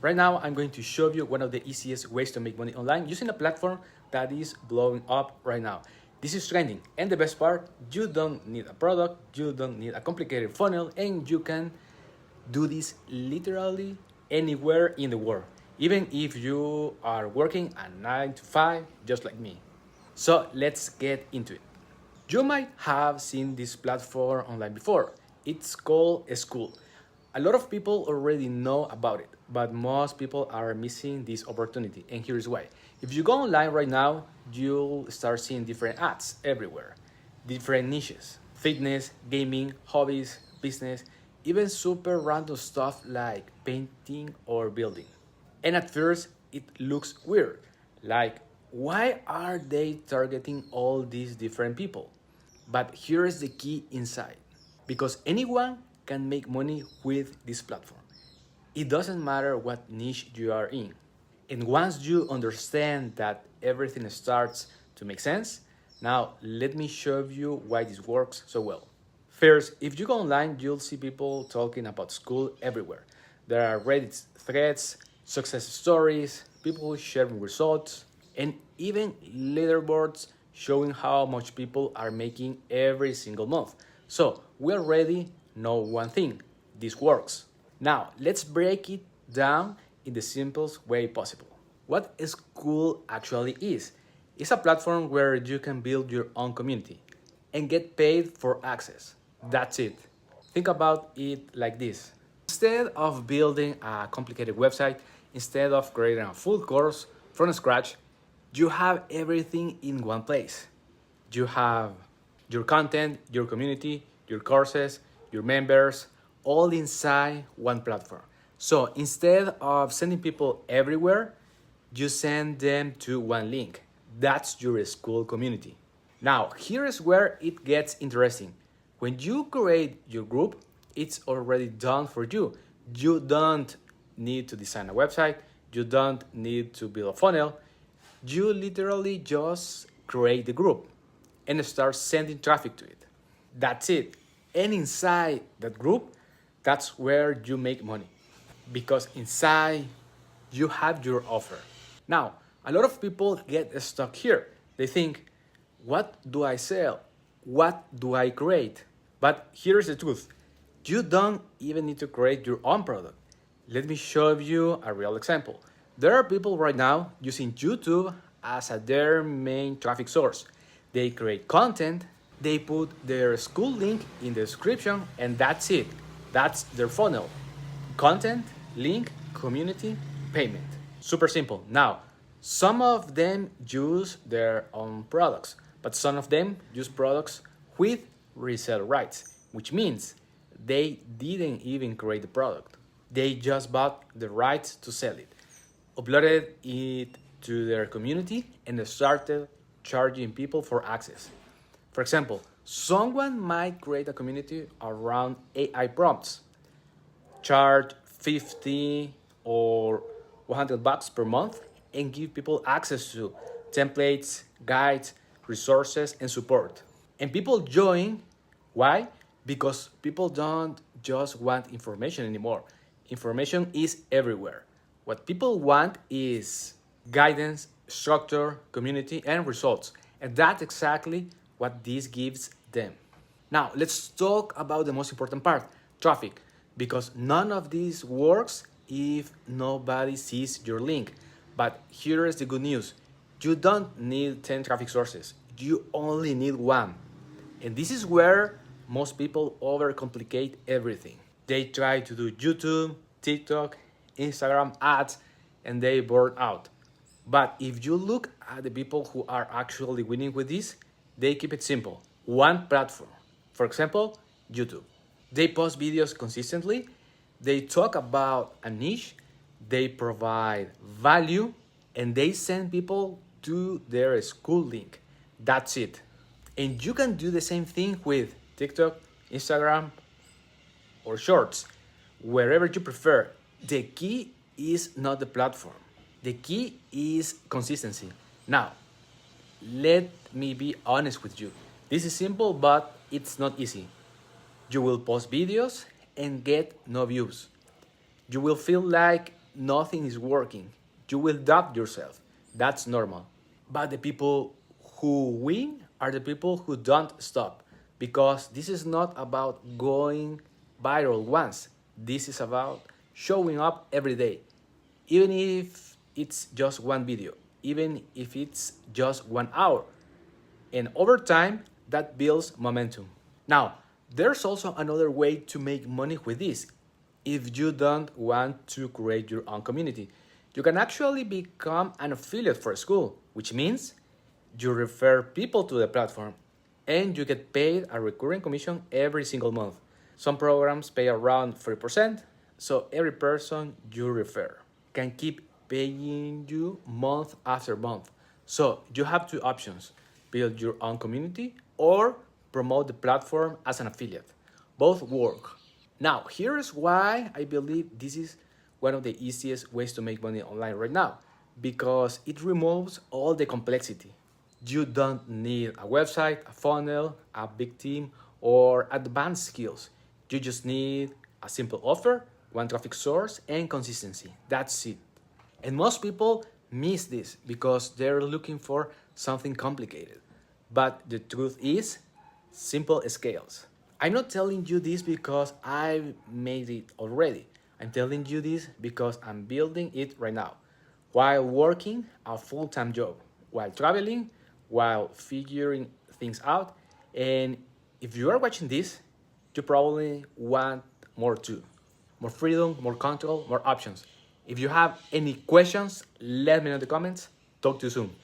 Right now, I'm going to show you one of the easiest ways to make money online using a platform that is blowing up right now. This is trending, and the best part, you don't need a product, you don't need a complicated funnel, and you can do this literally anywhere in the world, even if you are working a 9 to 5 just like me. So let's get into it. You might have seen this platform online before. It's called Skool. A lot of people already know about it, but most people are missing this opportunity, and here's why. If you go online right now, you'll start seeing different ads everywhere, different niches: fitness, gaming, hobbies, business, even super random stuff like painting or building. And at first, it looks weird. Like, why are they targeting all these different people? But here is the key inside. Because anyone can make money with this platform. It doesn't matter what niche you are in. And once you understand that everything starts to make sense, now let me show you why this works so well. First, if you go online, you'll see people talking about Skool everywhere. There are Reddit threads, success stories, people sharing results, and even leaderboards showing how much people are making every single month. So we already know one thing: this works. Now let's break it down in the simplest way possible. What Skool actually is? It's a platform where you can build your own community and get paid for access. That's it. Think about it like this. Instead of building a complicated website, instead of creating a full course from scratch, you have everything in one place. You have your content, your community, your courses, your members, all inside one platform. So instead of sending people everywhere, you send them to one link. That's your Skool community. Now, here is where it gets interesting. When you create your group, it's already done for you. You don't need to design a website. You don't need to build a funnel. You literally just create the group and start sending traffic to it. That's it. And inside that group, that's where you make money. Because inside, you have your offer. Now, a lot of people get stuck here. They think, what do I sell? What do I create? But here's the truth. You don't even need to create your own product. Let me show you a real example. There are people right now using YouTube as their main traffic source. They create content, they put their Skool link in the description, and that's it. That's their funnel. Content, link, community, payment. Super simple. Now, some of them use their own products, but some of them use products with resale rights, which means they didn't even create the product. They just bought the rights to sell it, uploaded it to their community, and started charging people for access. For example, someone might create a community around AI prompts, charge 50 or $100 per month, and give people access to templates, guides, resources, and support. And people join. Why? Because people don't just want information anymore. Information is everywhere. What people want is guidance, structure, community, and results. And that's exactly what this gives them. Now, let's talk about the most important part: traffic. Because none of this works if nobody sees your link. But here is the good news. You don't need 10 traffic sources. You only need one. And this is where most people overcomplicate everything. They try to do YouTube, TikTok, Instagram ads, and they burn out. But if you look at the people who are actually winning with this, they keep it simple. One platform. For example, YouTube. They post videos consistently, they talk about a niche, they provide value, and they send people to their Skool link. That's it. And you can do the same thing with TikTok, Instagram, or Shorts, wherever you prefer. The key is not the platform. The key is consistency. Now, let me be honest with you. This is simple, but it's not easy. You will post videos and get no views. You will feel like nothing is working. You will doubt yourself. That's normal. But the people who win are the people who don't stop, because this is not about going viral once. This is about showing up every day, even if it's just one video, even if it's just 1 hour. And over time, that builds momentum. Now, there's also another way to make money with this. If you don't want to create your own community, you can actually become an affiliate for Skool, which means you refer people to the platform and you get paid a recurring commission every single month. Some programs pay around 30%, so every person you refer can keep paying you month after month. So you have two options: build your own community or promote the platform as an affiliate. Both work. Now, here's why I believe this is one of the easiest ways to make money online right now, because it removes all the complexity. You don't need a website, a funnel, a big team, or advanced skills. You just need a simple offer, one traffic source, and consistency. That's it. And most people miss this because they're looking for something complicated. But the truth is, simple scales. I'm not telling you this because I made it already. I'm telling you this because I'm building it right now, while working a full-time job, while traveling, while figuring things out. And if you are watching this, you probably want more too. More freedom, more control, more options. If you have any questions, let me know in the comments. Talk to you soon.